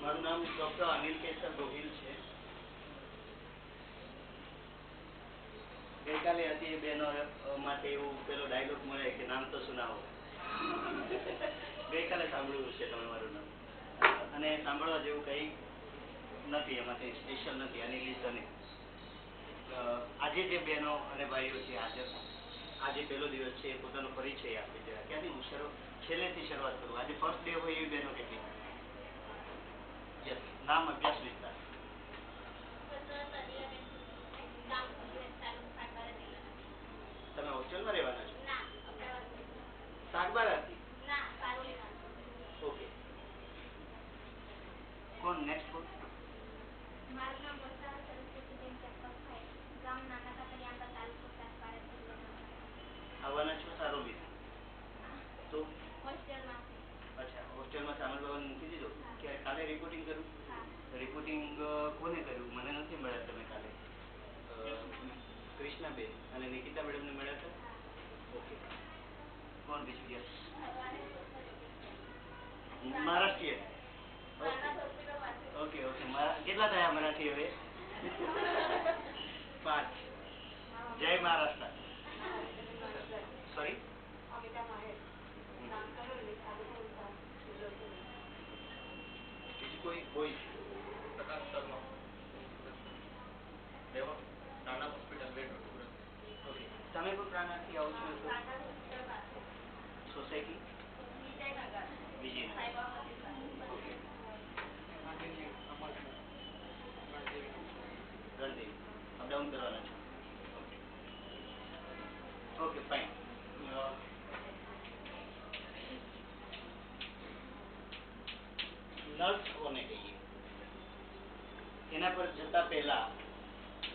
મારું નામ ડોક્ટર અનિલ કેસર ગોહિલ છે. ગઈકાલે હતી બહેનો માટે એવું પેલો ડાયલોગ મળે કે નામ તો સુનાવો. ગઈકાલે સાંભળ્યું છે તમે મારું નામ, અને સાંભળવા જેવું કંઈ નથી, એમાં કંઈ સ્પેશિયલ નથી. આની લીધે આજે જે બહેનો અને ભાઈઓ છે હાજર, આજે પહેલો દિવસ છે, પોતાનો પરિચય આપે છે. ક્યાંથી હું છેલ્લેથી શરૂઆત કરું? આજે ફર્સ્ટ ડે હોય એવી બહેનો કેટલી? યસ, નામ, અભ્યાસ, વિસ્તાર. તમે હોસ્ટેલમાં રહેવાના છો? શાકબારાથી? ઓકે. કોણ નેક્સ્ટ? કોણ? મારું નામ વસાવા સરસ્વતીબેન ચંપકભાઈ, ગામ નાના કાકડિયા, તાલુકો સાગબારા, જિલ્લો નવસારી. આવવાના છો સારોલી? તો હોસ્ટેલમાંથી. અચ્છા, હોસ્ટેલમાં સામાન બામાન મૂકી દીધો? ક્યારે? કાલે રિપોર્ટિંગ કર્યું? રિપોર્ટિંગ કોને કર્યું? મને નથી મળ્યા તમે કાલે. કૃષ્ણાબેન અને નિકિતા મેડમને મળ્યા હતા? ઓકે. કોણ બીજું? યસ. મહારાષ્ટ્રીયન? Okay okay. કેટલા થયા મરાઠી હવે? 5. જય મહારાષ્ટ્ર. સોરી? બીજું કોઈ? કોઈ તમે કોઈ પ્રાણાથી આવો છો? સોસાયટી વિજયનગર. ઓકે. રણદેવી અપડાઉન કરવાના છો? Okay fine. નર્સ કોને કહીએ? એના પર જતા પહેલા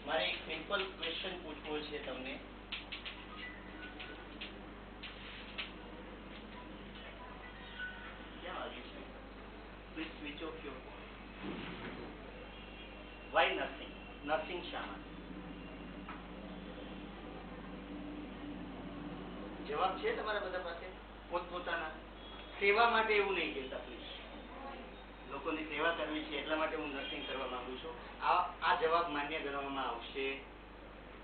મારે એક સિમ્પલ ક્વેશ્ચન પૂછવો છે તમને. ક્યાં આવ્યું છે? Please switch off your phone. Why nursing? Nursing શા માટે? જવાબ છે તમારા બધા પાસે પોતપોતાના? સેવા માટે એવું નહીં કહેતા પ્લીઝ. લોકોની સેવા કરવી છે એટલા માટે હું નર્સિંગ કરવા માંગુ છું. આ જવાબ માન્ય ગણવામાં આવશે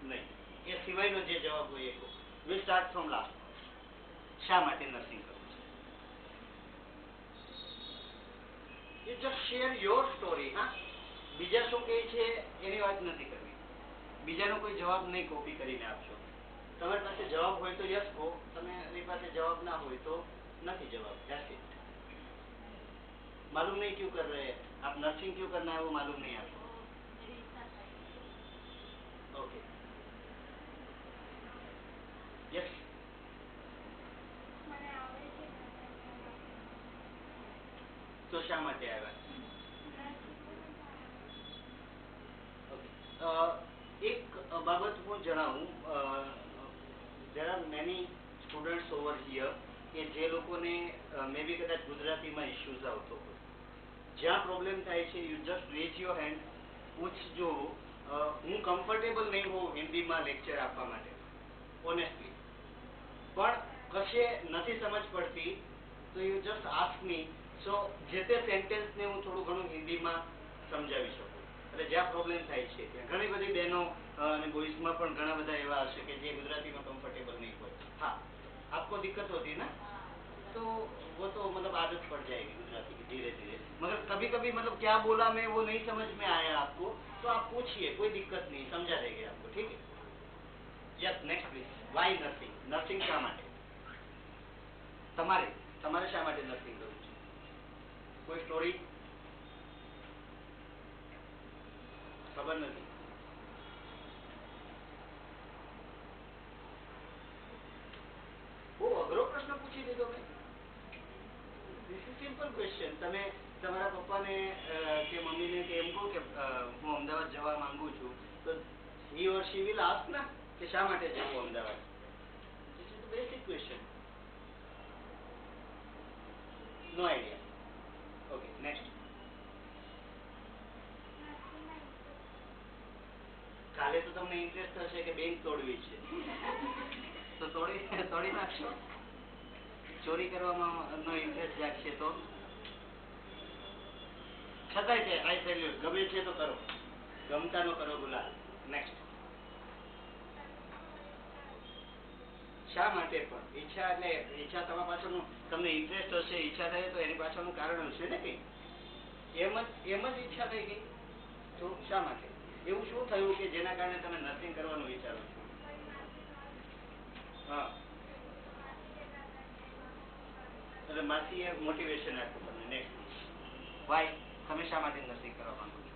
નહીં. એ સિવાયનો જે જવાબ હોય એ કહો. Will start from last. શા માટે નર્સિંગ કરવું છે? You just share your story. હા, બીજા શું કહે છે એની વાત નથી કરવી. બીજાનો કોઈ જવાબ નહીં કોપી કરીને આપશો. તમારી પાસે જવાબ હોય તો યસ કહો, તમારી પાસે જવાબ ના હોય તો નથી જવાબ. That's it. मालूम नहीं क्यों कर रहे हैं आप? नर्सिंग क्यों करना है वो मालूम नहीं आपको? ओके. यस. તો શા માટે આવ્યા? ઓકે. એક બાબત હું જણાવું. there are many students over here કે જે લોકોને મે બી કદાચ ગુજરાતીમાં ઇશ્યુઝ આવતો હોય. જ્યાં પ્રોબ્લેમ થાય છે you just raise your hand, પૂછજો. હું કમ્ફર્ટેબલ નહીં હોઉં હિન્દીમાં લેક્ચર આપવા માટે, ઓનેસ્ટલી. પણ કશે નથી સમજ પડતી તો યુ જસ્ટ આસ્ક મી. સો જે તે સેન્ટેન્સને હું થોડું ઘણું હિન્દીમાં સમજાવી શકું. એટલે જ્યાં પ્રોબ્લેમ થાય છે ત્યાં ઘણી બધી બહેનો અને બોઈઝમાં પણ ઘણા બધા એવા હશે કે જે ગુજરાતીમાં કમ્ફર્ટેબલ નહીં હોય. हाँ, आपको दिक्कत होती है ना, तो वो तो मतलब आदत पड़ जाएगी गुजराती की धीरे धीरे. मगर कभी कभी मतलब क्या बोला मैं वो नहीं समझ में आया आपको तो आप पूछिए, कोई दिक्कत नहीं, समझा देंगे आपको. ठीक है? Yes. Next please. Why nursing? Nursing શા માટે? તમારે શા માટે નર્સિંગ કરવું છે? કોઈ સ્ટોરી? ખબર નથી. બહુ અઘરો પ્રશ્ન પૂછી દીધો મેં. This is simple question. તમે તમારા પપ્પાને કે મમ્મીને કે એમ કહો કે હું અમદાવાદ જવા માંગુ છું તો he or she will ask ના કે શા માટે જવું Ahmedabad. This is the basic question. No idea. Okay. Next. કાલે તો તમને ઇન્ટરેસ્ટ થશે કે બેંક તોડવી છે તો તોડી નાખશો. ચોરી કરવામાં નો ઇન્ટરેસ્ટ જાગશે તો છતાંય છે આઈ સેલ્યુટ, ગમે છે તો કરો, ગમતા નો કરો ગુલાલ. નેક્સ્ટ. શા માટે પણ ઈચ્છા એટલે ઈચ્છા તમારા પાછળનું તમને ઇન્ટરેસ્ટ હશે, ઈચ્છા થાય તો એની પાછળનું કારણ હશે ને કઈ, એમ જ ઈચ્છા થઈ ગઈ તો શા માટે? એવું શું થયું કે જેના કારણે તમે નર્સિંગ કરવાનું વિચારો છો? હા, એટલે માસી એ મોટિવેશન આપ્યું તમને. નેક્સ્ટ. વાય તમે શા માટે નર્સિંગ કરવા માંગો છો?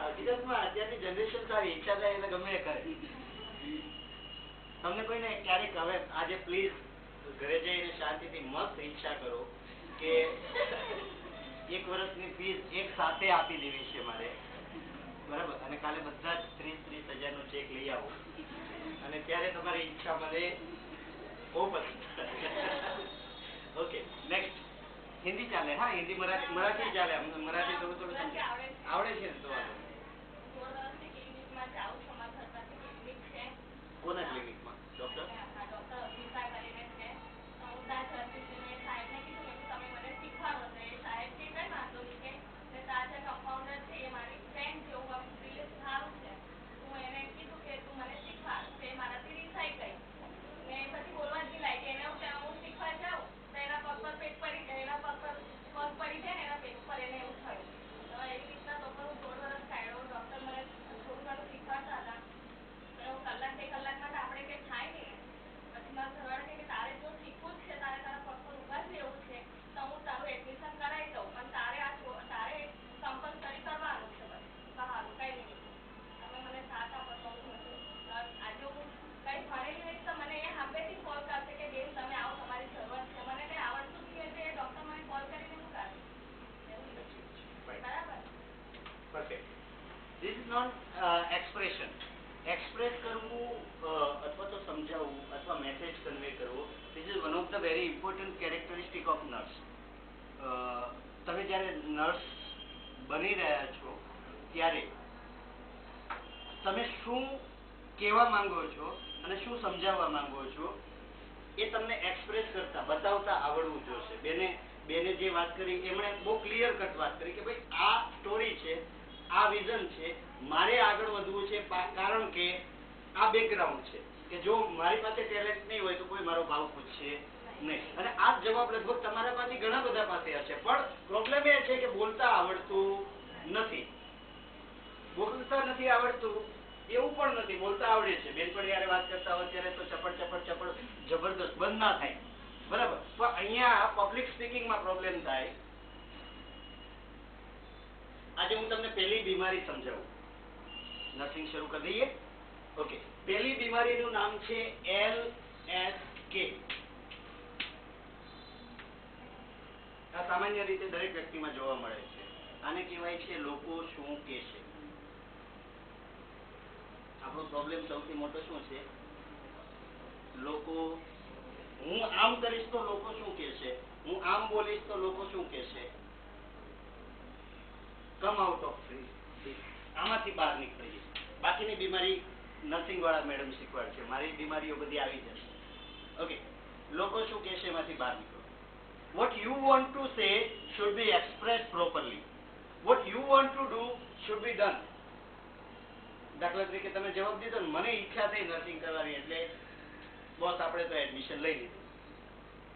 હકીકતમાં અત્યારની જનરેશન સારી, ઈચ્છા થાય એટલે ગમે એ કરે. તમને કોઈને ક્યારેક હવે આજે પ્લીઝ ઘરે જઈને શાંતિથી મસ્ત ઈચ્છા કરો કે 1 વર્ષની ફીસ એક સાથે આપી દેવી છે મારે, બરાબર, અને કાલે બધા જ 30,000 નો ચેક લઈ આવો અને ત્યારે તમારી ઈચ્છા મને બહુ પસંદ. Okay, next. હિન્દી ચાલે? હા, હિન્દી મરાઠી ચાલે. મરાઠી થોડું થોડું આવડે છે ને તો વાંધો નહીં. કોના ક્લિનિકમાં? Doctor? Perfect. This is non expression. Express કરવું અથવા તો સમજાવવું અથવા મેસેજ કન્વે કરવો, this is one of the very important characteristic of nurse. તમે જ્યારે નર્સ બની રહ્યા છો ત્યારે તમે શું કહેવા માંગો છો અને શું સમજાવવા માંગો છો એ તમને એક્સપ્રેસ કરતા બતાવતા આવડવું જોશે. બેને જે વાત કરી એમણે બહુ ક્લિયર કટ વાત કરી કે ભાઈ આ સ્ટોરી છે, આ વિઝન છે, મારે આગળ વધવું છે કારણ કે આ બેકગ્રાઉન્ડ છે કે જો મારી પાસે ટેલેન્ટ નહીં હોય તો કોઈ મારો ભાવ પૂછશે નહીં. અને આ જવાબ લગભગ તમારા પાસે ઘણા બધા પાસે હશે, પણ પ્રોબ્લેમ એ છે કે બોલતા આવડતું નથી. બોલતા નથી આવડતું એવું પણ નથી, બોલતા આવડે છે. બેનપણી યારે વાત કરતા હોય ત્યારે તો ચપડ જબરદસ્ત બંધ ના થાય, બરાબર, પણ અહીંયા પબ્લિક સ્પીકિંગમાં પ્રોબ્લેમ થાય. આજે હું તમને પહેલી બીમારી સમજાવું. નર્સિંગ શરૂ કરી દઈએ. ઓકે, પહેલી બીમારીનું નામ છે LSK. આ સામાન્ય રીતે દરેક વ્યક્તિમાં જોવા મળે છે. આને કહેવાય છે લોકો શું કહેશે. આપણો પ્રોબ્લેમ સૌથી મોટો શું છે? લોકો, હું આમ કરીશ તો લોકો શું કહેશે, હું આમ બોલીશ તો લોકો શું કહેશે. કમ આઉટ ઓફ આમાંથી બહાર નીકળીએ. બાકીની બીમારી નર્સિંગ વાળા મેડમ શીખવાડ છે, મારી બીમારીઓ બધી આવી જશે. ઓકે, લોકો શું કહેશે એમાંથી બહાર નીકળો. What you want to say should be expressed properly. What you want to do should be done. દાખલા તરીકે તમે જવાબ દીધો ને, મને ઈચ્છા થઈ નર્સિંગ કરવાની એટલે બોસ આપણે તો એડમિશન લઈ લીધું.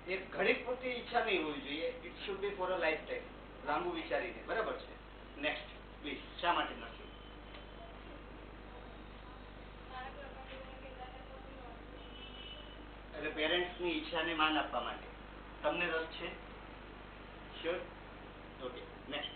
એ ઘડીક પૂરતી ઈચ્છા નહીં હોવી જોઈએ. It should be for a life time, લાંબુ વિચારીને. બરાબર છે. Next please. શા માટે નર્સિંગ? એટલે પેરેન્ટ્સની ઈચ્છાને માન આપવા માટે. તમને રસ છે? શ્યોર? Okay, next.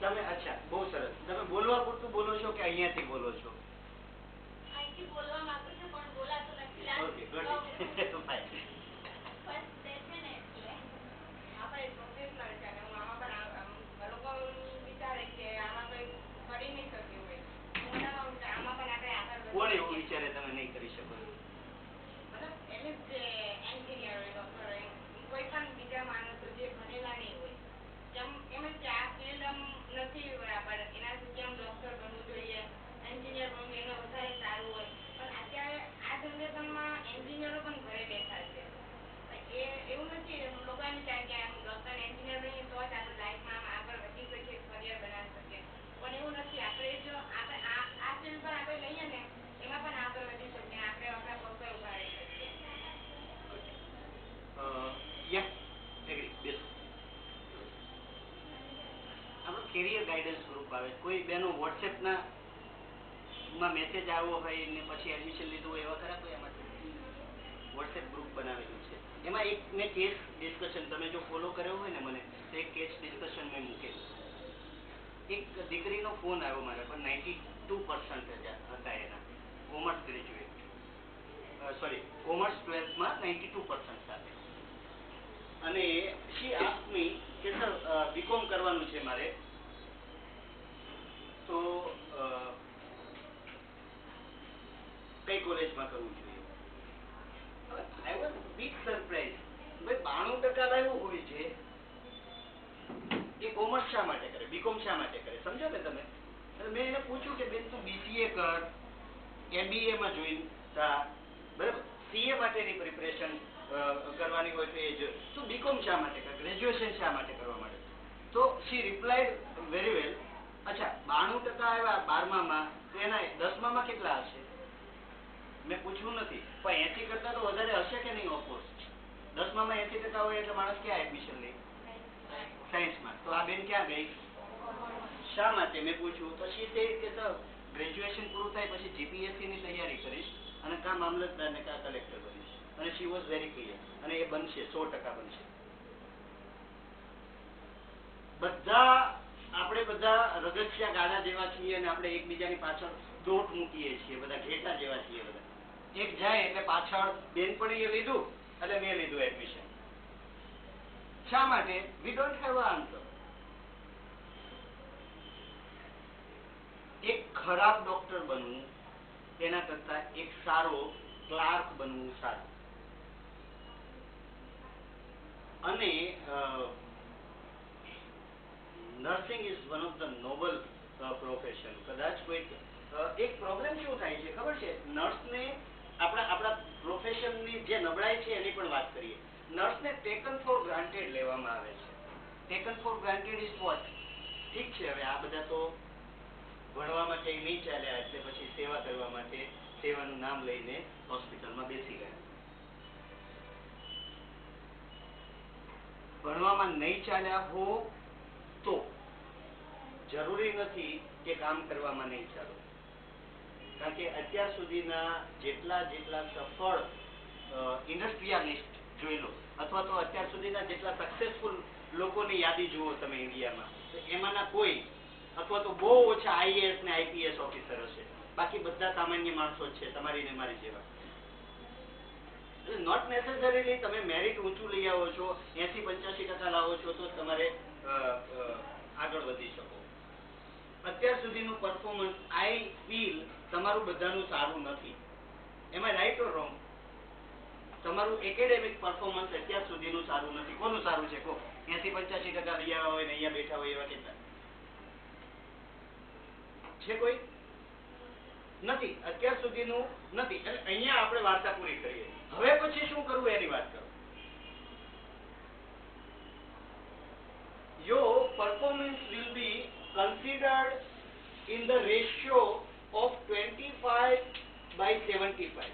તમે અચ્છા, બહુ સરસ. તમે બોલવા પૂરતું બોલો છો કે અહીંયાથી બોલો છો? અહીંથી બોલવા માંગુ છું પણ બોલાતું નથી. Okay, good. Fine. First day છે ને એટલે આપણે પ્રોફેશનલ છે અને હું આમાં પણ લોકો વિચારે કે આમાં કોઈ કરીને એમ છે કે આમ ડોક્ટર એન્જિનિયર બનીએ તો જ આપણે લાઈફમાં આગળ વધી શકીએ, કરિયર બનાવી શકીએ, પણ એવું નથી. આપણે જો આપણે આ ફિલ્ડ પર આપણે લઈએ ને એમાં પણ આગળ વધી શકીએ, આપણે આપણા પગ પર ઉભા રહી શકીએ. આપણું કેરિયર ગાઈડન્સ ગ્રુપ આવે, કોઈ બેનો વોટ્સએપના માં મેસેજ આવ્યો હોય ને પછી એડમિશન લીધું હોય એવા ખરા કોઈ? એમાં વોટ્સએપ ગ્રુપ બનાવેલું છે, એમાં એક મેં કેસ ડિસ્કશન, તમે જો ફોલો કર્યો હોય ને મને, તો એક કેસ ડિસ્કશન મેં મૂકેલું. એક દીકરીનો ફોન આવ્યો મારા પર, 92% હતા એના, કોમર્સ ગ્રેજ્યુએટ, કોમર્સ 12માં 92% સાથે, અને શી આસ્ક્ડ મી કે સર બીકોમ કરવાનું છે મારે, તો કઈ કોલેજમાં કરવું જોઈએ? I was big surprise. ભાઈ 92% લાવ્યો હોય છે એ કોમર્સ શા માટે કરે, બીકોમ શા માટે કરે, સમજો ને તમે? એટલે મેં એને પૂછ્યું કે બેન તું બીસીએ કર, એમબીએ માં જોઈન થા, બરાબર, સીએ માટેની પ્રિપરેશન કરવાની હોય તો એ જો, તું બીકોમ શા માટે કર, ગ્રેજ્યુએશન શા માટે કરવા માટે? તો શી રિપ્લાઈડ વેરી વેલ. અચ્છા 92% આવ્યા 12માં, તો એના 10માં કેટલા હશે? મેં પૂછવું નથી, પણ 80 કરતા તો વધારે હશે કે નહીં? ઓફકોર્સ 10માં 80% હોય એટલે માણસ ક્યાં એડમિશન લે? સાયન્સમાં. તો આ બેન ક્યાં ગઈ? શા માટે? મેં પૂછ્યું તો શી તે કે સર ગ્રેજ્યુએશન પૂરું થાય પછી જીપીએસસી ની તૈયારી કરીશ અને કા મામલતદાર ને કા કલેક્ટર બનીશ. અને શી વોઝ વેરી ક્લિયર, અને એ બનશે, 100% બનશે. બધા આપણે બધા રગસિયા ગાડા જેવા છીએ અને આપણે એકબીજાની પાછળ દોટ મૂકીએ છીએ, બધા ઘેટા જેવા છીએ બધા. એક જાય એટલે પાછળ બેનપણીએ લીધું એટલે મેં લીધું એડમિશન. શા માટે? We don't have a answer. એક ખરાબ ડોક્ટર બનવું તેના કરતા એક સારો ક્લાર્ક બનવું સારું. અને nursing is one of the noble profession. કદાચ કોઈ એક પ્રોબ્લેમ શું થાય છે ખબર છે? નર્સને આપણા પ્રોફેશનની જે નબળાઈ છે એની પણ વાત કરીએ. નર્સને ટેકન ફોર ગ્રાન્ટેડ લેવામાં આવે છે. Taken four granted is what? ઠીક છે, હવે આ બધા તો ભણવા માટે નહીં ચાલ્યા એટલે પછી સેવા કરવા માટે સેવાનું નામ લઈને હોસ્પિટલમાં બેસી ગયા. ભણવામાં નહીં ચાલ્યા હો તો જરૂરી નથી કે કામ કરવામાં નહીં ચાલો. કારણ કે અત્યાર સુધીના જેટલા સફળ ઇન્ડસ્ટ્રીયાલિસ્ટ જોઈ લો, અથવા તો અત્યાર સુધીના જેટલા સક્સેસફુલ લોકોની યાદી જુઓ તમે ઇન્ડિયામાં, તો એમાંના કોઈ અથવા તો બહુ ઓછા આઈએએસ ને આઈપીએસ ઓફિસર હશે, બાકી બધા સામાન્ય માણસો જ છે, તમારી ને મારી જેવા. નોટ નેસેસરીલી તમે મેરિટ ઊંચું લઈ આવો છો, 80-85% લાવો છો તો તમારે આગળ વધી શકો. અત્યાર સુધીનું પરફોર્મન્સ આઈ ફીલ તમારું બધાનું સારું નથી. એમ આઈ રાઈટ ઓર રોંગ? તમારું એકેડેમિક પરફોર્મન્સ અત્યાર સુધીનું સારું નથી. કોનું સારું છે કહો? 80-85% લઈ આવ્યા હોય ને અહીંયા બેઠા હોય એવા કેટલા છે? કોઈ નથી. અત્યાર સુધીનું નથી. એટલે અહીંયા આપણે વાર્તા પૂરી કરીએ. હવે પછી શું કરવું એની વાત કરો. Your performance will be considered in the ratio of 25/75.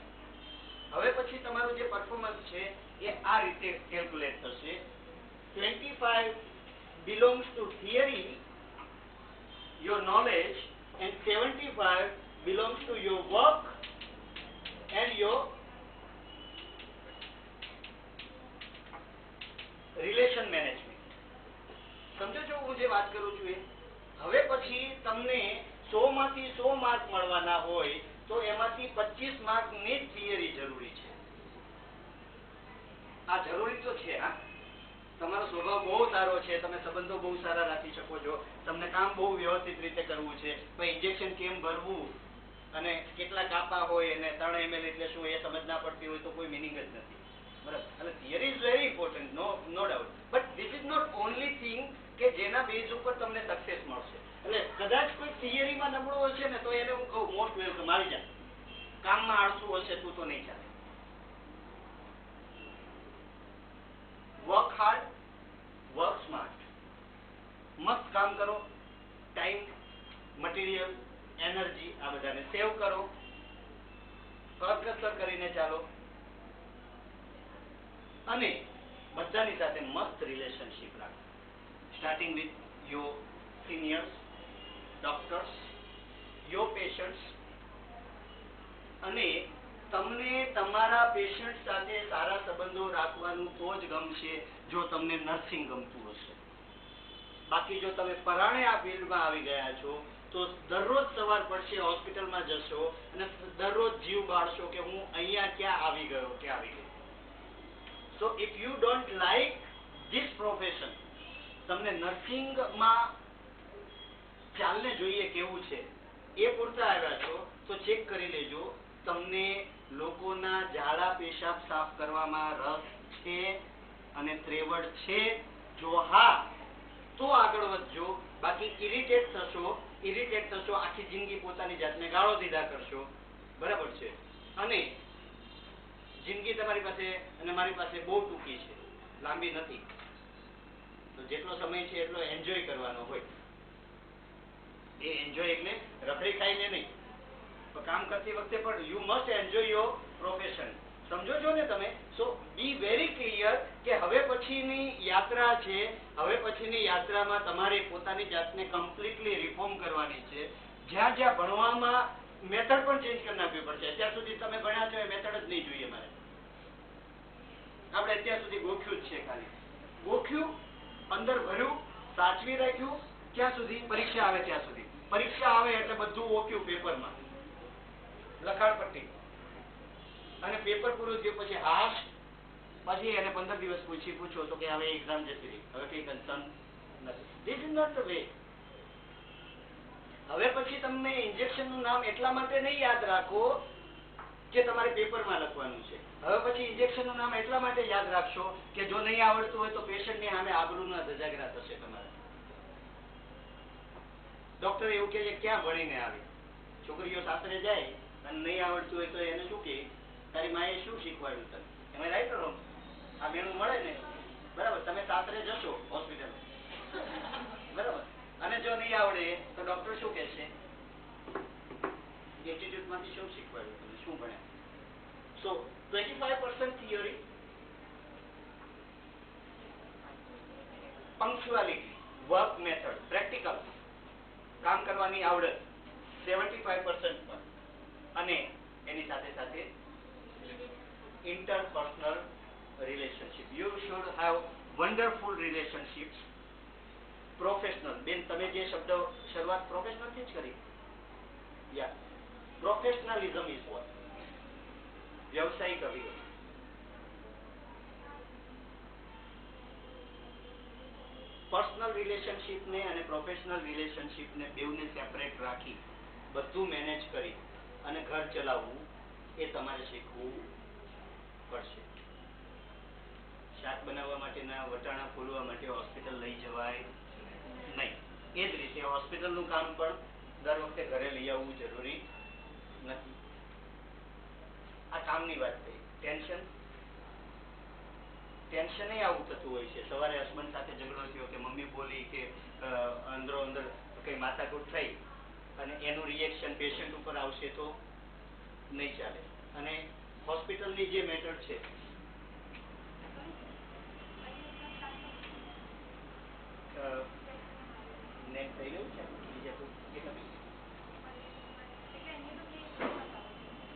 હવે પછી તમારું જે પરફોર્મન્સ છે એ આ રીતે કેલ્ક્યુલેટ થશે. 25 belongs to theory, your knowledge, and 75 belongs to your work and your relation management. સમજો છો હું જે વાત કરું છું એ? હવે પછી તમને 100 માંથી 100 માર્ક મળવાના હોય તો એમાંથી 25 માર્કની જ થિયરી જરૂરી છે. આ જરૂરી તો છે. હા, તમારો સ્વભાવ બહુ સારો છે, તમે સંબંધો બહુ સારા રાખી શકો છો, તમને કામ બહુ વ્યવસ્થિત રીતે કરવું છે, પણ ઇન્જેક્શન કેમ ભરવું અને કેટલા કાપા હોય અને 3 ml એટલે શું એ સમજ ના પડતી હોય તો કોઈ મિનિંગ જ નથી. બરાબર? એટલે theory is very important, no doubt, but this is not only thing કે જેના બેઝ ઉપર તમને સક્સેસ મળશે. એટલે કદાચ કોઈ થિયરીમાં નબળો હશે ને તો એને હું કહું મોસ્ટ વેલકમ, આવી જા. કામમાં આળસુ હશે તું તો નહીં ચાલે. વર્ક હાર્ડ કરો, ટાઈમ, મટીરિયલ, એનર્જી આ બધાને સેવ કરો, કરકસર કરીને ચાલો અને બધાની સાથે મસ્ત રિલેશનશીપ રાખો. Starting with your seniors, doctors, your patients. અને તમને તમારા પેશન્ટ સાથે સારા સંબંધો રાખવાનું તો જ ગમશે જો તમને નર્સિંગ ગમતું હશે. બાકી જો તમે પરાણે આ ફિલ્ડમાં આવી ગયા છો તો દરરોજ સવાર પડશે હોસ્પિટલમાં જશો અને દરરોજ જીવ બાળશો કે હું અહીંયા ક્યાં આવી ગયો, ક્યાં આવી ગયો. સો if you don't like this profession, તમને નર્સિંગમાં ચાલને જોઈએ કેવું છે એ પૂરતા આવ્યા છો તો ચેક કરી લેજો તમને લોકોના ઝાડા પેશાબ સાફ કરવામાં રસ છે અને ત્રેવડ છે. જો હા તો આગળ વધજો, બાકી ઇરિટેટ થશો, આખી જિંદગી પોતાની જાતને ગાળો દીધા કરશો. બરાબર છે. અને જિંદગી તમારી પાસે અને મારી પાસે બહુ ટૂંકી છે, લાંબી નથી. તો જેટલો સમય છે એટલો એન્જોય કરવાનો હોય. એ એન્જોય એટલે રખડી ખાઈને નહીં, તો કામ કરતી વખતે પણ you must enjoy your profession. સમજો છો ને તમે? સો બી વેરી ક્લિયર કે હવે પછીની યાત્રા છે, હવે પછીની યાત્રામાં તમારે પોતાની જાતને કમ્પ્લીટલી રિફોર્મ કરવાની છે. જ્યાં જ્યાં ભણવામાં મેથડ પણ ચેન્જ કરી નાખવી પડશે. અત્યાર સુધી તમે ભણ્યા છો એ મેથડ જ નહીં જોઈએ મારે. આપણે અત્યાર સુધી ગોખ્યું જ છે, ખાલી ગોખ્યું, અંદર ભર્યું, સાચવી રાખ્યું. ક્યાં સુધી? પરીક્ષા આવે ત્યાં સુધી. પરીક્ષા આવે એટલે બધું ઓક્યું પેપરમાં, લખાણ પટ્ટી. અને પેપર પૂરું થયું પછી હાશ, પછી એને 15 દિવસ પૂછો તો કે હવે એક્ઝામ જતી રહી, હવે કઈ કન્સર્ન નથી. This is not the way. હવે પછી તમને ઇન્જેક્શનનું નામ એટલા માટે નહીં યાદ રાખો કે તમારે પેપરમાં લખવાનું છે. હવે પછી ઇન્જેક્શનનું નામ એટલા માટે યાદ રાખશો કે જો નહીં આવડતું હોય તો પેશન્ટની સામે આબરૂના ધજાગરા થશે તમારે. ડોક્ટર એવું કહે છે ક્યાં ભણીને આવી? છોકરીઓ સાસરે જાય અને નહીં આવડતું હોય તો એને શું કહે? તારી માએ શું શીખવાડ્યું તને? એમાં રાઈટ રોંગ? આ બેનું મળે ને, બરાબર? તમે સાસરે જશો હોસ્પિટલ, બરાબર, અને જો નહીં આવડે તો ડોક્ટર શું કહેશે? ઇન્સ્ટિટ્યૂટમાંથી શું શીખવાડ્યું તમે, શું ભણ્યા? સો 25% theory, punctuality, work method, practical, કામ કરવાની આવડત 75% પર, અને એની સાથે સાથે interpersonal relationship. You should have wonderful relationships. Professional. બેન તમે જે શબ્દ શરૂઆત પ્રોફેશનલ થી જ કરી, યા પ્રોફેશનલિઝમ ઇઝ વોટ, વ્યવસાયિક અભિગમ. પર્સનલ રિલેશનશિપ ને અને પ્રોફેશનલ રિલેશનશિપ ને બેવને સેપરેટ રાખી બધું મેનેજ કરી અને ઘર ચલાવવું એ તમારે શીખવું પડશે. શાક બનાવવા માટેના વટાણા ફોલવા માટે હોસ્પિટલ લઈ જવાય નહીં. એ જ રીતે હોસ્પિટલનું કામ પણ દર વખતે ઘરે લઈ આવવું જરૂરી નથી. આ કામની વાત થઈ. ટેન્શન આવું થતું હોય છે. સવારે હસબન્ડ સાથે ઝઘડો થયો કે મમ્મી બોલી કે અંદરો અંદર કઈ માથાકૂટ થઈ અને એનું રિએક્શન પેશન્ટ ઉપર આવશે તો નહીં ચાલે. અને હોસ્પિટલની જે મેથડ છે નેટ થઈ ગયું છે, બીજા કોઈ કેટલા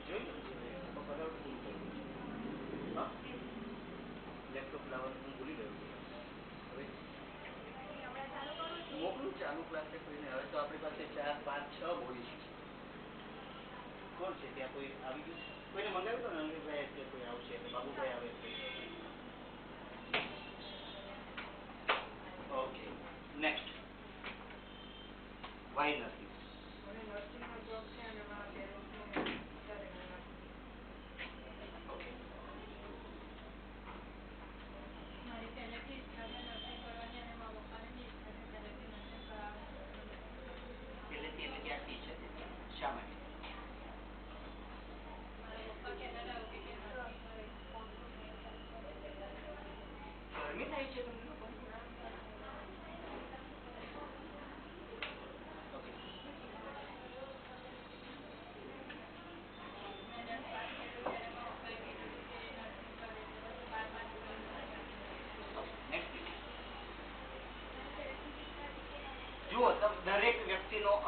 જોઈ લેપટોપ લાવવાનું હું ભૂલી ગયો. હવે મોકલું ચાલુ ક્લાસે કોઈને. હવે તો આપણી પાસે 4, 5, 6 બોડી છે. કોણ છે ત્યાં? કોઈ આવી ગયું? કોઈને મંગાવ્યું તો ને અંકિતભાઈ એટલે કોઈ આવશે એટલે બાબુભાઈ આવે એટલે. Okay, next. વાય નથી? ઓકે, પહેલેથી એટલે ક્યાંથી છે? શા માટે? ગરમી થાય છે તમને લોકોને?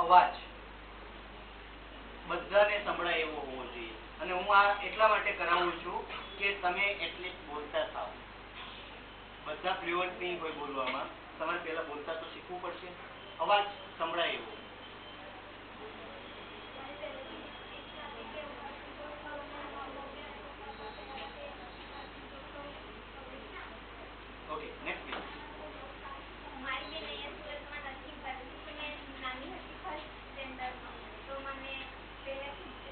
અવાજ બધાને સંભળાય એવો હોવો જોઈએ. અને હું આ એટલા માટે કરાવું છું કે તમે એટલીસ્ટ બોલતા થાવ. બધા ફ્લુઅન્ટ નહીં હોય બોલવામાં, તમારે પહેલા બોલતા તો શીખવું પડશે. અવાજ સંભળાય એવો. Okay, next please. મારી બેન અહીંયા સુરતમાં નથી ભણતી. મેં નાની હતી ફર્સ્ટ સ્ટેન્ડર્ડમાં, તો મને પહેલેથી જ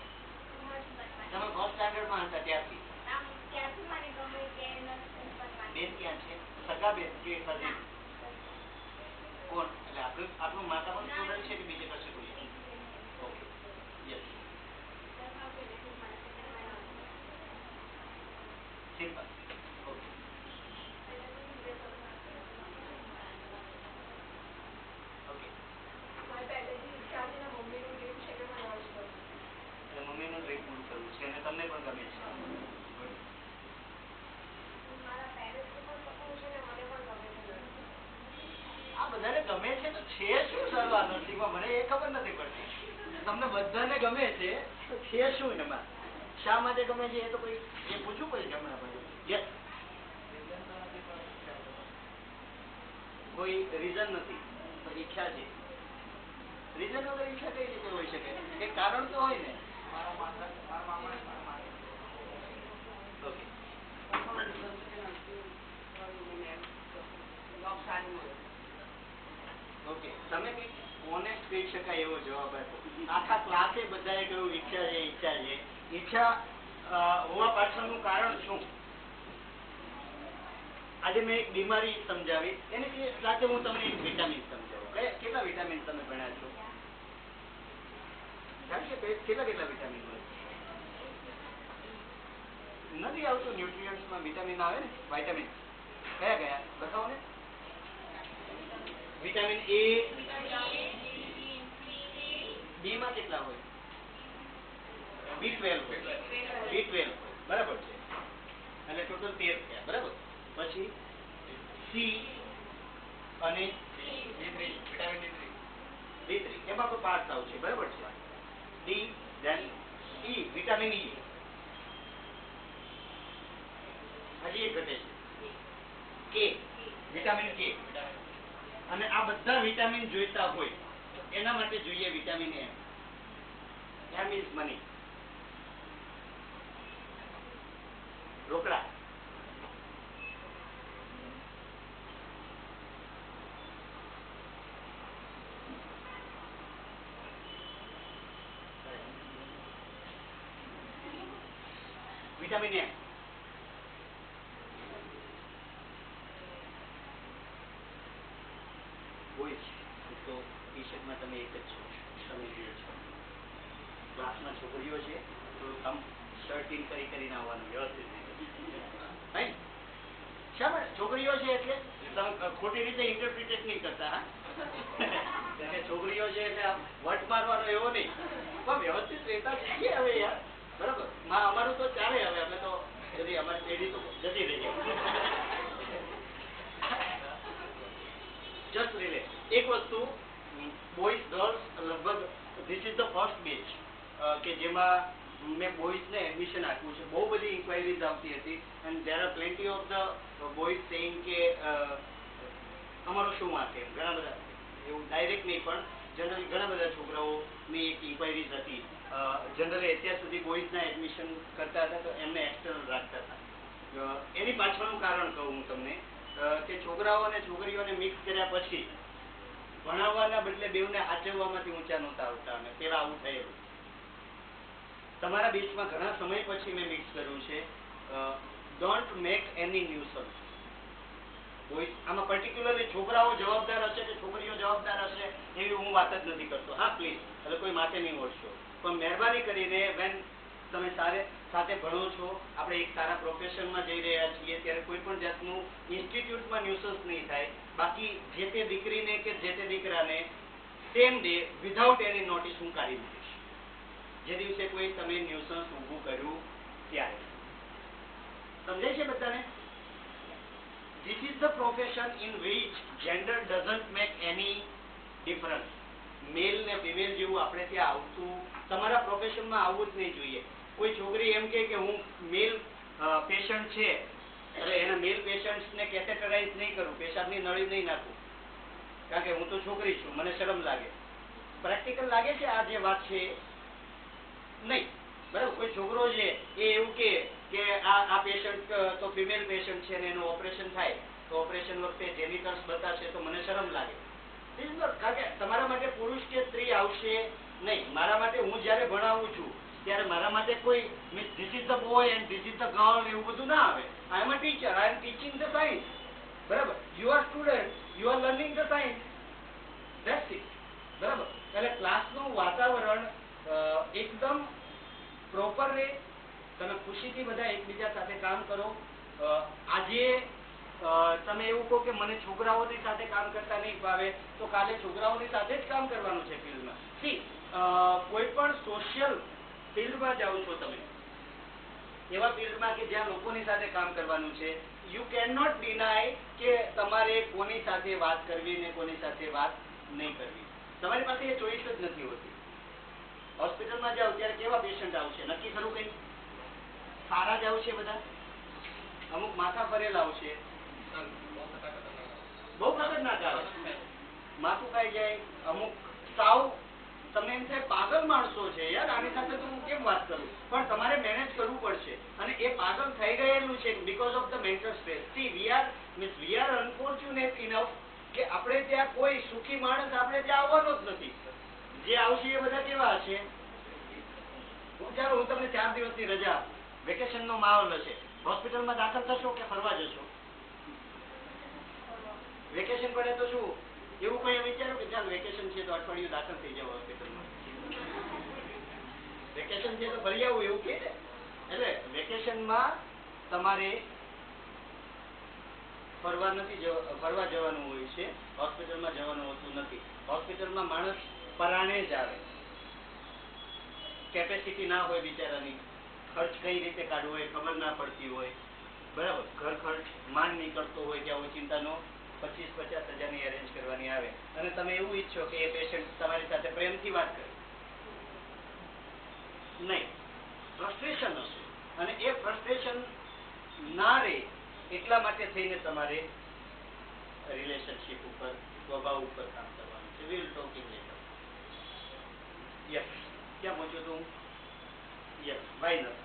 નર્સ બનવાની. તમે ફર્સ્ટ સ્ટાન્ડર્ડમાં હતા ત્યારથી ત્યારથી મને ગમે કે નર્સ બનવાની. બેન ક્યાં છે? સગા બેન કે કઝિન? કોણ? એટલે આપણું માતા પણ સ્ટુડન્ટ છે કે બીજે કશે કોઈ? Okay, yes, simple. Okay, okay. એટલે મમ્મીનું ડ્રીમ પૂરું કરવું છે અને તમને પણ ગમે છે. આ બધાને ગમે છે તો છે શું સારું આ નર્સિંગમાં? મને એ ખબર નથી પડતી. તમને બધાને ગમે છે તો છે શું એમાં? શા માટે ગમે છે એ તો કોઈ એ પૂછવું પડે હમણાં પછી. યસ, કોઈ રીઝન નથી, પણ ઈચ્છા છે. રીઝન વગર ઈચ્છા કઈ રીતે હોઈ શકે? એક કારણ તો હોય ને. Okay, okay. તમે કઈ ઓનેસ્ટ કહી શકાય એવો જવાબ આપો. આખા ક્લાસે બધાએ કહ્યું ઈચ્છા છે, ઈચ્છા છે. ઈચ્છા હોવા પાછળનું કારણ શું? આજે મેં એક બીમારી સમજાવી, એની સાથે હું તમને એક વિટામિન સમજાવું. કેટલા વિટામિન તમે ભણ્યા છો? જાણ કે કેટલા વિટામિન હોય? નથી આવતું ન્યુટ્રિયન્ટ્સમાં વિટામિન આવે ને, વાઇટામિન કયા કયા બતાવો ને. વિટામિન એ, બી માં કેટલા હોય? B12 હોય. B12 બરાબર છે, એટલે ટોટલ 13 થયા. બરાબર. પછી સી અને D3 એમાં તો 5 આવશે. બરાબર છે. ડી, ધેન ઈ, વિટામિન ઈ. હજી એક ઘટે છે, કે, વિટામિન કે. અને આ બધા વિટામિન જોઈતા હોય તો એના માટે જોઈએ vitamin M. M is money. રોકડા. Vitamin M. હોય તો ટી શર્ટમાં તમે એક જ છો, તમે બે છો. ક્લાસમાં છોકરીઓ છે તો આમ શર્ટ ઇન કરીને આવવાનું વ્યવસ્થિત રીતે. શા માટે છોકરીઓ છે એટલે તમે ખોટી રીતે ઇન્ટરપ્રિટેટ નહીં કરતા. હા, છોકરીઓ છે એટલે વટ મારવાનો એવો નહીં, પણ વ્યવસ્થિત રહેતા છીએ હવે યાર. બરાબર. હા, અમારું તો ચાલે. હવે અમે તો જતી અમારી પેઢી તો જતી રહી. Just relate. એક વસ્તુ, બોયઝ ગર્લ્સ લગભગ this is the first batch કે જેમાં મેં બોયઝને એડમિશન આપ્યું છે. બહુ બધી ઇન્ક્વાયરીઝ આવતી હતી and there are plenty of the boys saying કે અમારો શું વાંકે. ઘણા બધા એવું ડાયરેક્ટ નહીં પણ જનરલી ઘણા બધા છોકરાઓની એક ઇન્ક્વાયરીઝ હતી. જનરલી અત્યાર સુધી બોયઝના એડમિશન કરતા હતા તો એમને એક્સટર્નલ રાખતા હતા. એની પાછળનું કારણ કહું હું તમને કે છોકરાઓ અને છોકરીઓને મિક્સ કર્યા પછી ભણાવવાના બદલે બેઉને સાચવવામાંથી ઊંચા નહોતા આવતા. અને પેલા આવું થયેલું. તમારા બેચમાં ઘણા સમય પછી મેં મિક્સ કર્યું છે. Don't make any nuisance. આમાં પર્ટિક્યુલરલી છોકરાઓ જવાબદાર હશે કે છોકરીઓ જવાબદાર હશે એવી હું વાત જ નથી કરતો. હા પ્લીઝ, એટલે કોઈ માથે નહીં ઓળશો, પણ મહેરબાની કરીને વેન તમે સાથે ભણો છો, આપણે એક સારા પ્રોફેશનમાં જઈ રહ્યા છીએ ત્યારે કોઈ પણ જાતનું ઇન્સ્ટિટ્યૂટમાં ન્યુસન્સ નહીં થાય. બાકી જે તે દીકરીને કે જે તે દીકરાને same day without any notice હું કાઢી મૂકીશ જે દિવસે કોઈ તમે ન્યુસન્સ ઊભું કર્યું ત્યારે. સમજાય છે બધાને? This is the profession in which gender doesn't make any difference. મેલ ને ફિમેલ જેવું આપણે ત્યાં આવતું તમારા પ્રોફેશનમાં આવવું જ નહીં જોઈએ. કોઈ છોકરી એમ કે હું મેલ પેશન્ટ છે, અરે એના મેલ પેશન્ટ્સને કેથેટરાઇઝ નહીં કરું, પેશાબની નળી નહીં નાખું, કારણ કે હું તો છોકરી છું, મને શરમ લાગે. પ્રેક્ટિકલ લાગે છે આ જે વાત છે નહીં, બરાબર. કોઈ છોકરો છે એ એવું કે આ પેશન્ટ તો ફિમેલ પેશન્ટ છે ને એનું ઓપરેશન થાય તો ઓપરેશન વખતે જેનિટલ્સ બતાવશે તો મને શરમ લાગે. કારણ કે તમારા માટે પુરુષ કે સ્ત્રી આવશે નહીં. મારા માટે હું જયારે ભણાવું છું ત્યારે મારા માટે કોઈ this is the boy and this is the girl એવું બધું ના આવે. I am a teacher, I am teaching the science, બરાબર. You are student, you are learning the science, that's it, બરાબર. એટલે ક્લાસનું વાતાવરણ એકદમ પ્રોપર રહે, તમે ખુશીથી બધા એકબીજા સાથે કામ કરો. આજે તમે એવું કહો કે મને છોકરાઓની સાથે કામ કરતા નહીં ફાવે, તો કાલે છોકરાઓની સાથે જ કામ કરવાનું છે ફિલ્ડમાં. સી કોઈ પણ સોશિયલ ફિલ્ડમાં જાઓ છો તમે, એવા ફિલ્ડમાં કે જ્યાં લોકોની સાથે કામ કરવાનું છે, યુ કેન નોટ ડિનાય કે તમારે કોની સાથે વાત કરવી ને કોની સાથે વાત નહીં કરવી. તમારી પાસે એ ચોઈસ જ નથી હોતી. હોસ્પિટલમાં જાઓ ત્યારે કેવા પેશન્ટ આવશે નક્કી ખરું? કઈ સારા જ આવશે બધા, અમુક માથા ફરેલા આવશે, બહુ ખતરનાક આવે, માથું ખાઈ જાય, અમુક સાવ તમને એમ થાય પાગલ માણસો છે યાર, આની સાથે તો હું કેમ વાત કરું, પણ તમારે મેનેજ કરવું પડશે. અને એ પાગલ થઈ ગયેલું છે because of the mental stress. C we are unfortunate enough કે આપણે ત્યાં કોઈ સુખી માણસ આપણે ત્યાં આવવાનો જ નથી. જે આવશે એ બધા કેવા હશે? ચાલો હું તમને 4 દિવસની રજા, વેકેશન નો માહોલ હશે, હોસ્પિટલમાં દાખલ થશો કે ફરવા જશો? વેકેશન પડે તો શું એવું કઈ વિચારો કે ચાલ વેકેશન છે તો અઠવાડિયું દાખલ થઈ જાવ હોસ્પિટલમાં, વેકેશન છે તો ફરી આવું એવું કે? એટલે વેકેશનમાં તમારે ફરવા જવાનું હોય છે, હોસ્પિટલમાં જવાનું હોતું નથી. હોસ્પિટલમાં માણસ પરાણે જ આવે, કેપેસિટી ના હોય બિચારાની, ખર્ચ કઈ રીતે કાઢવો એ ખબર ના પડતી હોય, બરાબર. ઘર ખર્ચ માંડ નીકળતો હોય ત્યાં કોઈ ચિંતા નો 25-50 હજારની એરેન્જ કરવાની આવે અને તમે એવું ઈચ્છો કે એ પેશન્ટ તમારી સાથે પ્રેમથી વાત કરે નહીં, ફ્રસ્ટ્રેશન હશે. અને એ ફ્રસ્ટ્રેશન ના રહે એટલા માટે થઈને તમારે રિલેશનશિપ ઉપર, સ્વભાવ ઉપર કામ કરવાનું છે. Will talking letter. યસ, ક્યાં પહોંચ્યો તું? યસ, વાય નથી.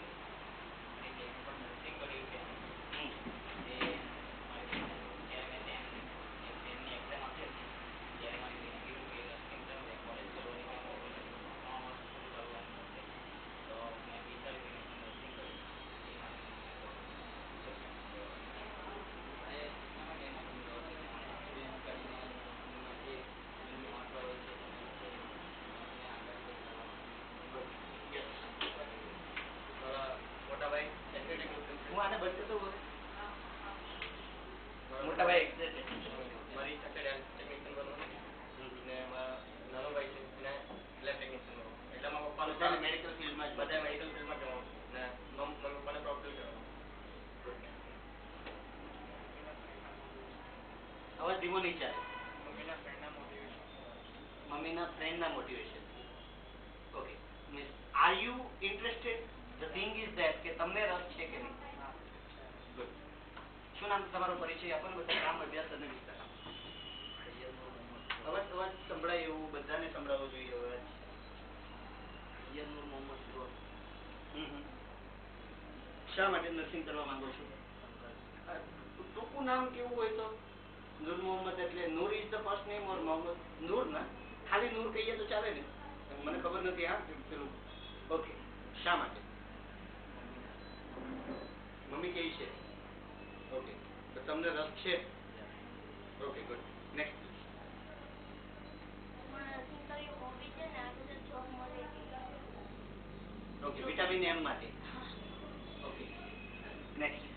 ધીમો નહીં ચાલે. મમ્મીના ફ્રેન્ડના motivation. Okay, means are you interested? The thing is that કે તમને રસ છે કે નહીં? ગુડ. શું નામ તમારો? પરિચય આપો ને બધા, નામ, અભ્યાસ અને વિસ્તાર. અવાજ સંભળાય એવું બધાને સંભળાવવો જોઈએ અવાજ. શા માટે નર્સિંગ કરવા માંગો છો? ટૂંકું નામ કેવું હોય તો? નૂર મોહમ્મદ, એટલે Noor is the first name or Mohammad? Noor ના, ખાલી નૂર કહીએ તો ચાલે ને? મને ખબર નથી. હા, પેલું ઓકે. શા માટે? મમ્મી કહે છે. ઓકે, તો તમને રસ છે? Okay, good. Next. Okay, vitamin M માટે. Okay, next.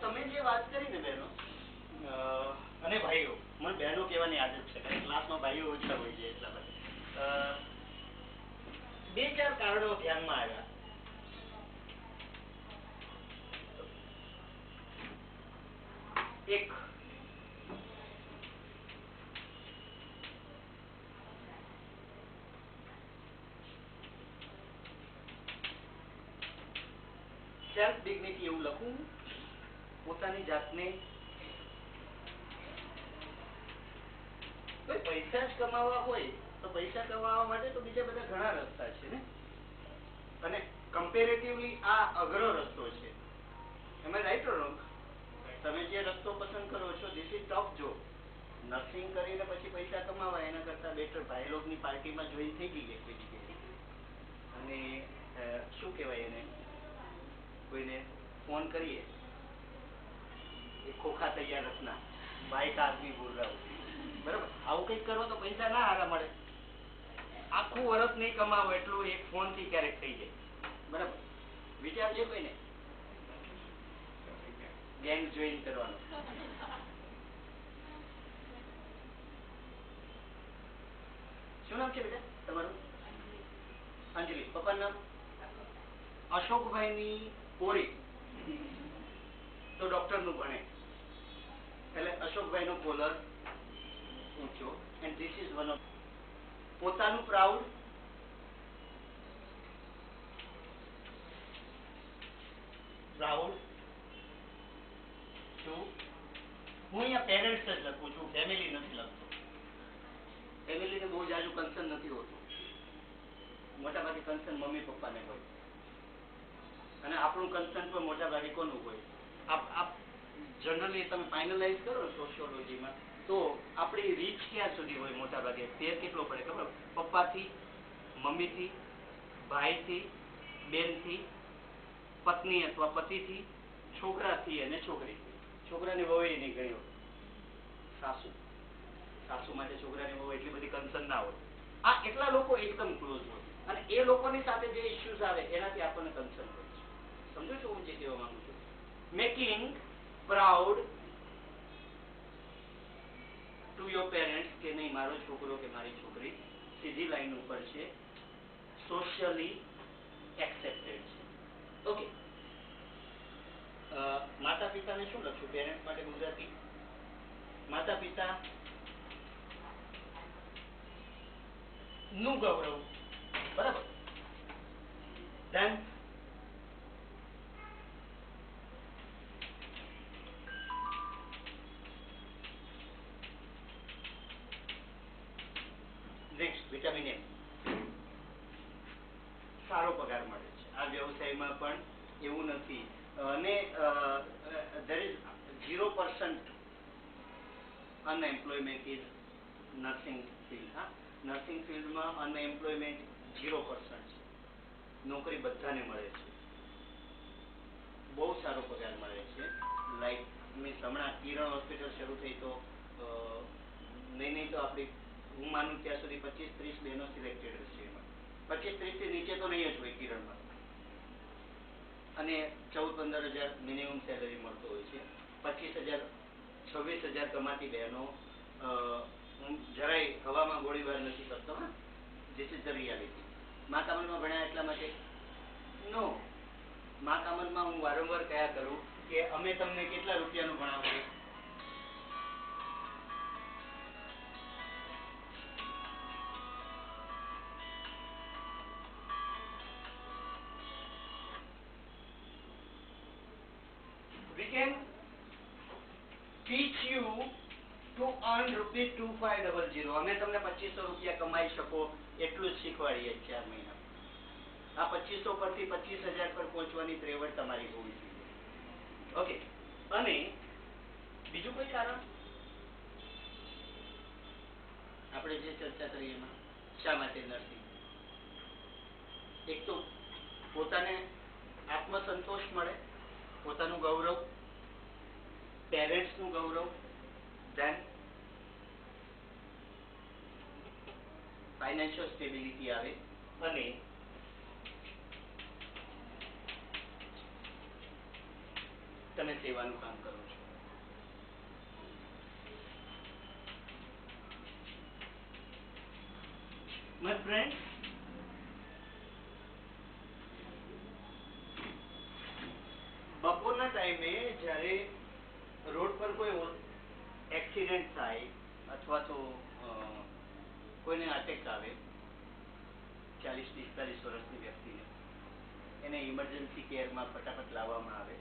તમે જે વાત કરી ને બહેનો અને ભાઈઓ, મને બહેનો કહેવાની આદત છે કારણ ક્લાસમાં ભાઈઓ ઓછા હોય છે એટલા માટે. 2-4 કારણો ધ્યાનમાં આવ્યા. એક સેલ્ફ ડિગ્નિટી એવું લખું, પોતાની જાતને પૈસા જ કમાવા હોય તો પૈસા કમાવા માટે તો બીજા બધા ઘણા રસ્તા છે ને, અને કમ્પેરેટિવલી આ અઘરો રસ્તો છે. એમ રાઈટ ઓર રોંગ? તમે જે રસ્તો પસંદ કરો છો this is tough job. Nursing કરીને પછી પૈસા કમાવા એના કરતા બેટર ભાઈ લોકોની પાર્ટીમાં જોઈન થઈ ગઈ એક જગ્યાએ, અને શું કહેવાય એને, કોઈને ફોન કરીએ એ ખોખા તૈયાર રખના, ભાઈ કા આદમી બોલ રહા હું, બરાબર? આવું કંઈક કરો તો પૈસા ના હારા મળે. આખું વર્ષ નહીં કમાવો એટલું એક ફોન થી ક્યારેક થઈ જાય, બરાબર? વિચારજો કોઈને ગેંગ જોઈન કરવાનો. શું નામ છે બેટા તમારું? અંજલિ. પપ્પાનું નામ? અશોકભાઈની પોરી તો ડોક્ટર નું ભણે એટલે અશોકભાઈ નો કોલર ઊંચો. And this is one of પોતાનું પ્રાઉડ, પ્રાઉડ ટુ, હું અહીંયા પેરેન્ટ્સ જ લખું છું, ફેમિલી નથી લખતો. ફેમિલીને બહુ જાજુ કન્સર્ન નથી હોતું, મોટાભાગે કન્સર્ન મમ્મી પપ્પાને હોય, અને આપણું કન્સર્ન પણ મોટાભાગે કોનું હોય? આપ જનરલી તમે ફાઇનલાઇઝ કરો સોશિયોલોજીમાં તો આપણી રીચ ક્યાં સુધી હોય? મોટાભાગે ફેર કેટલો પડે ખબર? પપ્પાથી, મમ્મીથી, ભાઈથી, બેનથી, પત્ની અથવા પતિથી, છોકરાથી અને છોકરીથી. છોકરાની વહુ નહીં ગયો, સાસુ, સાસુ માટે છોકરાની વહુ એટલી બધી કન્સર્ન ના હોય. આ એટલા લોકો એકદમ ક્લોઝ હોય, અને એ લોકોની સાથે જે ઇશ્યુઝ આવે એનાથી આપણને કન્સર્ન હોય છે. સમજો છો હું જે કહેવા માંગુ છું? Making proud to your parents કે નહીં મારો છોકરો કે મારી છોકરી સીધી લાઈન ઉપર છે, સોશિયલી એક્સેપ્ટેડ છે. ઓકે. માતા પિતાને શું લખશું? પેરેન્ટ્સ માટે ગુજરાતી માતા પિતા નું ગૌરવ, બરાબર? ધેન નેક્સ્ટ વિટામિન એમ. સારો પગાર મળે છે આ વ્યવસાયમાં, પણ એવું નથી. અને there is 0% unemployment is nursing field. હા, નર્સિંગ ફિલ્ડમાં અનએમ્પ્લોયમેન્ટ 0% છે. નોકરી બધાને મળે છે, બહુ સારો પગાર મળે છે. લાઈક મીન્સ હમણાં કિરણ હોસ્પિટલ શરૂ થઈ તો નહીં તો આપણી હું માનું ત્યાં સુધી 25-30 બહેનો સિલેક્ટેડ હશે એમાં. 25-30 થી નીચે તો નહીં જ હોય કિરણમાં, અને 14-15 હજાર મિનિમમ સેલરી મળતો હોય છે. 25,000-26,000 કમાતી બહેનો હું જરાય હવામાં ગોળીબાર નથી કરતો. હા, ધીસ ઇઝ ધ રિયાલિટી. મા કામનમાં ભણ્યા એટલા માટે નો. મા કામનમાં હું વારંવાર કયા કરું કે અમે તમને કેટલા રૂપિયાનું ભણાવીએ? We can teach you to earn ₹2500. અમે તમને 2500 રૂપિયા કમાઈ શકો એટલું જ શીખવાડીએ 4 મહિના. આ 2500 પરથી 25,000 પર પહોંચવાની ત્રેવડ તમારી હોવી જોઈએ. ઓકે. અને બીજું કોઈ કારણ આપણે જે ચર્ચા કરી એમાં શા માટે નર્સિંગ? એક તો પોતાને આત્મસંતોષ મળે, પોતાનું ગૌરવ, પેરેન્ટ્સનું ગૌરવ, ધેન ફાઇનાન્શિયલ સ્ટેબિલિટી આવે, અને તમે સેવાનું કામ કરો છો. My friends, બપોરના ટાઈમે જ્યારે રોડ પર કોઈ એક્સિડન્ટ થાય અથવા તો કોઈને અટેક આવે 40-45 વર્ષની વ્યક્તિને, એને ઇમરજન્સી કેરમાં ફટાફટ લાવવામાં આવે,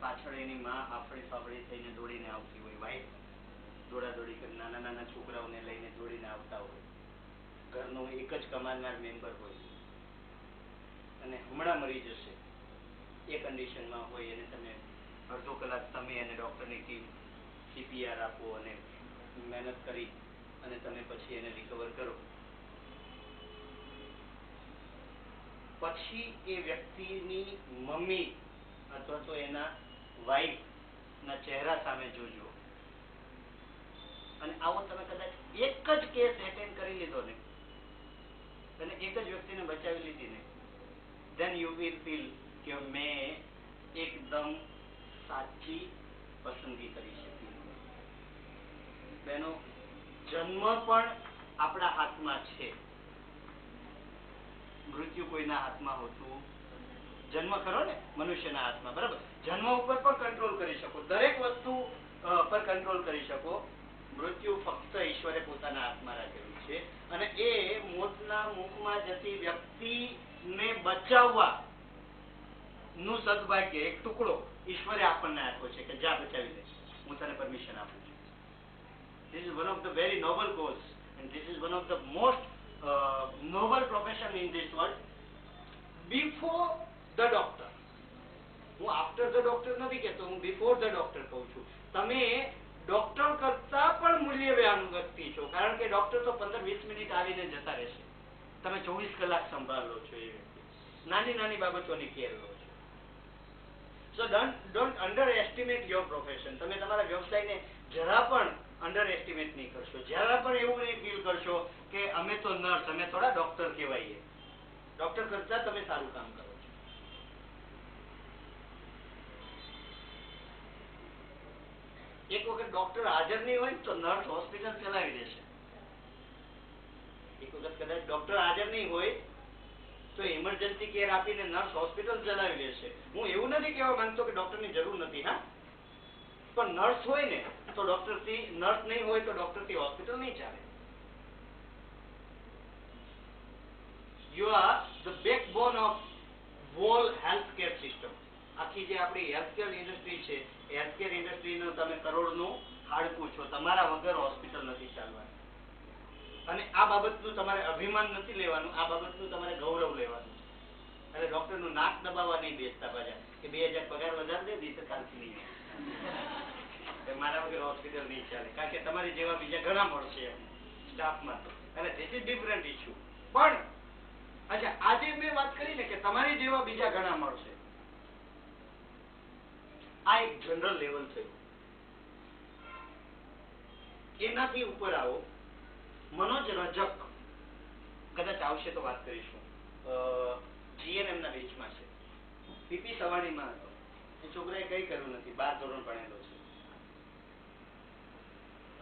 પાછળ એની માં આફળી ફાફડી થઈને દોડીને આવતી હોય, વાઈફ દોડાદોડી કરી નાના નાના છોકરાઓને લઈને દોડીને આવતા હોય, ઘરનો એક જ કમાનાર મેમ્બર હોય અને હમણાં મરી જશે એ કન્ડિશનમાં હોય, અને તમે અડધો કલાક તમે અને ડૉક્ટરની ટીમ CPR આપો અને મહેનત કરી અને તમે પછી એને રિકવર કરો, પછી એ વ્યક્તિની મમ્મી અથવા તો એના વાઈફના ચહેરા સામે જોજો, અને આવો તમે કદાચ એક જ કેસ એટેન્ડ કરી લીધો ને અને એક જ વ્યક્તિને બચાવી લીધી ને, then you will feel કે મેં એકદમ સાચી પસંદગી કરી શકી. બેનો, જન્મ પણ આપણા હાથમાં છે, મૃત્યુ કોઈના હાથમાં હોતું. જન્મ ખરો ને મનુષ્યના હાથમાં, બરાબર. જન્મ ઉપર પણ કંટ્રોલ કરી શકો, દરેક વસ્તુ પર કંટ્રોલ કરી શકો. મૃત્યુ ફક્ત ઈશ્વરે પોતાના હાથમાં રાખેલું છે, અને એ મોતના મુખમાં જતી વ્યક્તિને બચાવવા નું સદભાગ્ય, એક ટુકડો ઈશ્વરે આપણને આપ્યો છે કે જા બચાવી લે, હું તને પરમિશન આપું છું. This is one of the very noble goals and this is one of the most noble profession in this world. Before the doctor, હું after the doctor નથી કહેતો, હું before the doctor કહું છું. તમે ડોક્ટર કરતા પણ મૂલ્યવાન વ્યક્તિ છો, કારણ કે ડોક્ટર તો 15-20 મિનિટ આવીને જતા રહેશે, તમે 24 કલાક સંભાળો છો એ વ્યક્તિ, નાની નાની બાબતોની કેર લો છો. So don't underestimate your profession. તમે તમારા વ્યવસાયને જરા પણ અંડર એસ્ટિમેટ નહીં કરશો, જરા પણ એવું નહીં ફીલ કરશો કે અમે તો નર્સ, અમે થોડા ડોક્ટર કહેવાઈએ. ડોક્ટર કરતા તમે સારું કામ કરો છો. એક વખત ડોક્ટર હાજર નહીં હોય તો નર્સ હોસ્પિટલ ચલાવી દેશે. એક વખત કદાચ ડોક્ટર હાજર નહીં હોય તો ઇમરજન્સી કેર આપીને નર્સ હોસ્પિટલ ચલાવી લેશે. હું એવું નથી કહેવા માંગતો કે ડોક્ટરની જરૂર નથી, હા, પણ નર્સ હોય ને તો ડોક્ટરથી, નર્સ નહીં હોય તો ડોક્ટરથી હોસ્પિટલ નહીં ચાલે. You are the backbone of whole healthcare system. આખી જે આપણી હેલ્થકેર ઇન્ડસ્ટ્રી છે, હેલ્થકેર ઇન્ડસ્ટ્રીનું તમે કરોડનું હાડકું છો. તમારા વગર હોસ્પિટલ નથી ચાલવાની. અને આ બાબતનું તમારે અભિમાન નથી લેવાનું, આ બાબતનું તમારે ગૌરવ લેવાનું. એટલે ડોક્ટરનું નાક દબાવવા નહીં બેસતા પાછા કે 2000 પગાર વધારે દે દીધો કાલથી નહીં, મારા વગર હોસ્પિટલ નહીં ચાલે, કારણ કે તમારી જેવા બીજા ઘણા મળશે સ્ટાફમાં. એટલે ધીસ ઇઝ ડિફરન્ટ ઇશ્યુ. પણ અચ્છા, આજે મેં વાત કરી ને કે તમારી જેવા બીજા ઘણા મળશે, આ એક જનરલ લેવલ થયું. એનાથી ઉપર આવો. મનોજ રજક કદાચ આવશે તો વાત કરીશું, GNM ના બેચમાં છે, PP સવાણીમાં હતો. એ છોકરાએ કઈ કર્યું નથી, 12 ધોરણ ભણેલો છે,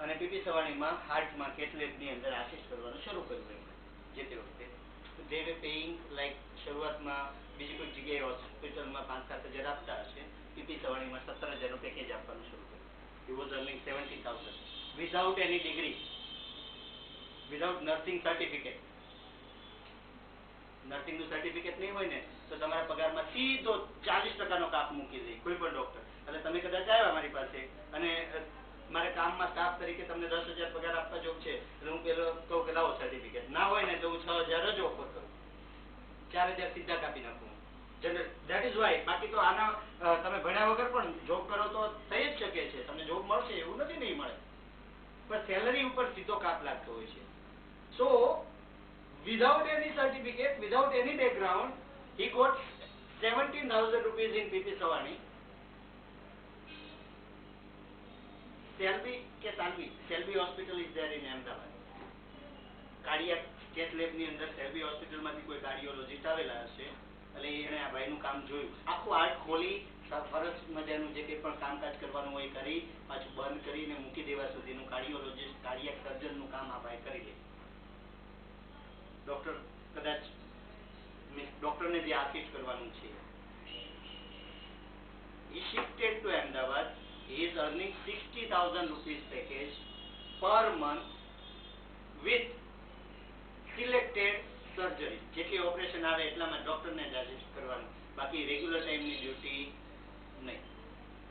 અને PP સવાણીમાં હાર્ટમાં કેટલેટની અંદર આસિસ્ટ કરવાનું શરૂ કર્યું. એમણે જે તે વખતે they were paying like શરૂઆતમાં બીજી કોઈ જગ્યાએ હોસ્પિટલમાં 5-7 હજાર આપતા હશે, PP સવાણીમાં 17,000 નું પેકેજ આપવાનું શરૂ કર્યું. He was earning 70,000 without any degree, without nursing certificate. Nursing નું સર્ટિફિકેટ નહીં હોય ને તો તમારા પગારમાં સીધો 40% કાપ મૂકી દે કોઈ પણ ડોક્ટર. એટલે તમે કદાચ આવ્યા મારી પાસે અને મારે કામમાં સ્ટાફ તરીકે તમને 10,000 પગાર આપવા જોગ છે, એટલે હું પેલો કહું કે લાવો સર્ટિફિકેટ, ના હોય ને તો હું 6,000 જ ઓફર કરું, 4,000 સીધા કાપી નાખું. That is why. બાકી તો આના તમે ભણ્યા વગર પણ જોબ કરો તો થઈ જ શકે છે, તમને જોબ મળશે એવું નથી નહીં મળે, પણ સેલરી ઉપર સીધો કાપ લાગતો હોય છે. સો without any certificate, without any background, he got 17,000 rupees in PP Savani. Selby Hospital is there in Ahmedabad. Cardiac state lab ની અંદર સેલ્બી હોસ્પિટલ માંથી કોઈ કાર્ડિયોલોજિસ્ટ આવેલા હશે, એટલે એને આ ભાઈનું કામ જોયું, આખું હાર્ટ ખોલી સરસ મજાનું જે કંઈ પણ કામકાજ કરવાનું હોય કરી પાછું બંધ કરીને મૂકી દેવા સુધીનું કાર્ડિયોલોજિસ્ટ, કાર્ડિયાક સર્જનનું કામ આ ભાઈ કરી લે. ડોક્ટર કદાચ ડોક્ટરને જે આસિસ્ટ કરવાનું છે, he shifted to Ahmedabad he is earning 60,000 rupees package per month with selected surgery. જેટલી ઓપરેશન આવે એટલામાં ડોક્ટરને જ આદેશ કરવાનો, બાકી રેગ્યુલર ટાઈમની ડ્યુટી નહીં.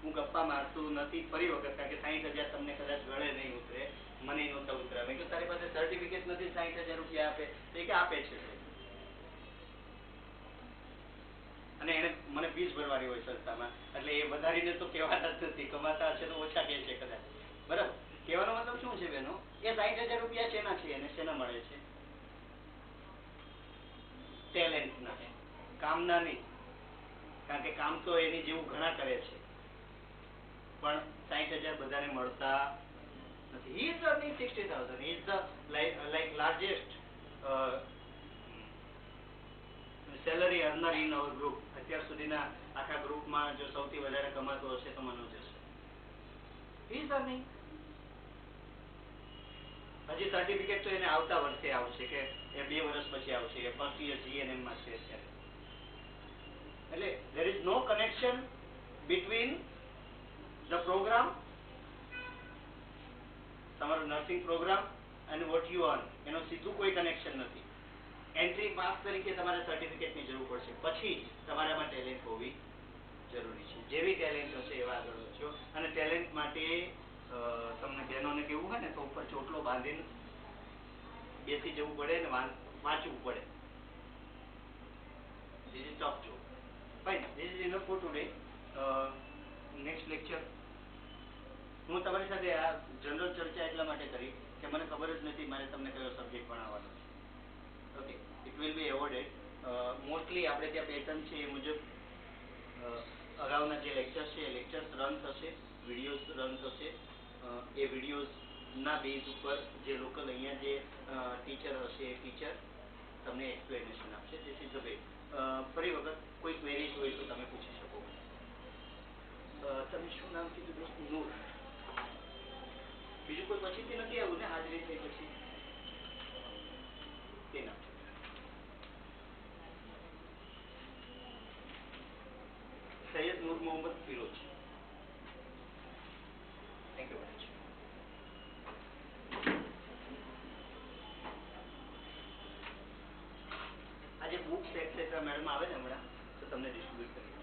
હું ગપ્પા મારતું નથી ફરી વખત, કારણ કે 60,000 તમને કદાચ ગળે નહીં ઉતરે, મને નહોતા ઉતરા. મેં કીધું તારી પાસે સર્ટિફિકેટ નથી, 60,000 રૂપિયા આપે તો એ કે આપે છે, અને એને મને ફીસ ભરવાની હોય સંસ્થામાં, એટલે એ વધારીને તો કહેવાતા જ નથી, કમાતા હશે તો ઓછા કહે છે કદાચ. બરાબર, કહેવાનો મતલબ શું છે બેનો, એ 60,000 રૂપિયા શેના છે, એને શેના મળે છે? ટેલેન્ટના, કામના નહીં. કારણ કે કામ તો એની જેવું ઘણા કરે છે, પણ 60,000 બધાને મળતા નથી. He is earning 60,000. He is the like largest salary earner in our group. અત્યાર સુધીના આખા ગ્રુપમાં જો સૌથી વધારે કમાતો હશે તો મનોજ હશે. He is earning. હજી સર્ટિફિકેટ તો એને આવતા વર્ષે આવશે, કે એ 2 વર્ષ પછી આવશે, એ ફર્સ્ટ યર GNM માં છે અત્યારે. એટલે there is no connection between the program, તમારો nursing program, and what you earn. એનો સીધું કોઈ કનેક્શન નથી. એન્ટ્રી પાસ તરીકે તમારે સર્ટિફિકેટની જરૂર પડશે, પછી તમારામાં ટેલેન્ટ હોવી જરૂરી છે. જેવી ટેલેન્ટ હશે એવા આગળ વધશો. અને ટેલેન્ટ માટે તમને બહેનોને કેવું હોય ને તો ઉપર ચોટલો બાંધીને બેસી જવું પડે ને વાંચવું પડે. This is tough job. Fine, this is enough for today. Next lecture હું તમારી સાથે આ જનરલ ચર્ચા એટલા માટે કરી કે મને ખબર જ નથી મારે તમને કયો સબ્જેક્ટ ભણાવવાનો છે. Okay, it will be એવોર્ડેડ. Mostly આપણે ત્યાં પેટર્ન છે એ મુજબ અગાઉના જે લેક્ચર્સ છે એ લેક્ચર્સ રન થશે, વિડીયોઝ રન થશે. એ વિડીયોઝના બેઝ ઉપર જે લોકલ અહીંયા જે ટીચર હશે એ ટીચર તમને એક્સપ્લેનેશન આપશે. This is the way. ફરી વખત કોઈ ક્વેરીઝ હોય તો તમે પૂછી શકો. તમે શું નામ કીધું દોસ્ત? નૂર. બીજું કોઈ પછીથી નથી આવ્યું ને હાજરી થઈ પછી? તે નામ Syed Noor Mohammad Firoz. Thank you very much. આજે બુક્સ એક્સેટ્રા મેડમ આવે ને હમણાં તો તમને ડિસ્ટ્રીબ્યુટ કરી